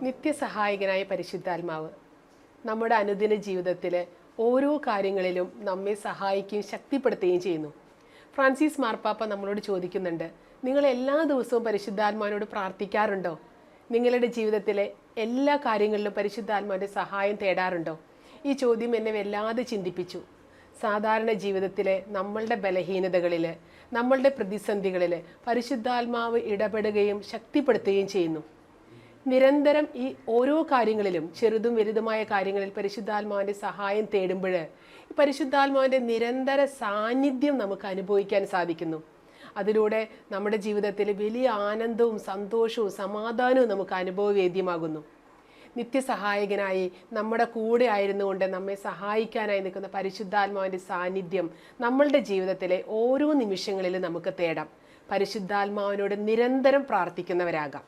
നിത്യസഹായകനായ പരിശുദ്ധാത്മാവ് നമ്മുടെ അനുദിന ജീവിതത്തിലെ ഓരോ കാര്യങ്ങളിലും നമ്മെ സഹായിക്കുകയും ശക്തിപ്പെടുത്തുകയും ചെയ്യുന്നു. ഫ്രാൻസിസ് മാർപ്പാപ്പ നമ്മളോട് ചോദിക്കുന്നുണ്ട്, നിങ്ങൾ എല്ലാ ദിവസവും പരിശുദ്ധാത്മാവിനോട് പ്രാർത്ഥിക്കാറുണ്ടോ? നിങ്ങളുടെ ജീവിതത്തിലെ എല്ലാ കാര്യങ്ങളിലും പരിശുദ്ധാത്മാവിൻ്റെ സഹായം തേടാറുണ്ടോ? ഈ ചോദ്യം എന്നെ വല്ലാതെ ചിന്തിപ്പിച്ചു. സാധാരണ ജീവിതത്തിലെ നമ്മളുടെ ബലഹീനതകളിൽ, നമ്മളുടെ പ്രതിസന്ധികളിൽ പരിശുദ്ധാത്മാവ് ഇടപെടുകയും ശക്തിപ്പെടുത്തുകയും ചെയ്യുന്നു. നിരന്തരം ഈ ഓരോ കാര്യങ്ങളിലും, ചെറുതും വലുതുമായ കാര്യങ്ങളിൽ പരിശുദ്ധാത്മാവിൻ്റെ സഹായം തേടുമ്പോൾ പരിശുദ്ധാത്മാവിൻ്റെ നിരന്തര സാന്നിധ്യം നമുക്ക് അനുഭവിക്കാൻ സാധിക്കുന്നു. അതിലൂടെ നമ്മുടെ ജീവിതത്തിൽ വലിയ ആനന്ദവും സന്തോഷവും സമാധാനവും നമുക്ക് അനുഭവവേദ്യമാകുന്നു. നിത്യസഹായകനായി നമ്മുടെ കൂടെ ആയിരുന്നുകൊണ്ട് നമ്മെ സഹായിക്കാനായി നിൽക്കുന്ന പരിശുദ്ധാത്മാവിൻ്റെ സാന്നിധ്യം നമ്മളുടെ ജീവിതത്തിലെ ഓരോ നിമിഷങ്ങളിലും നമുക്ക് തേടാം. പരിശുദ്ധാത്മാവിനോട് നിരന്തരം പ്രാർത്ഥിക്കുന്നവരാകാം.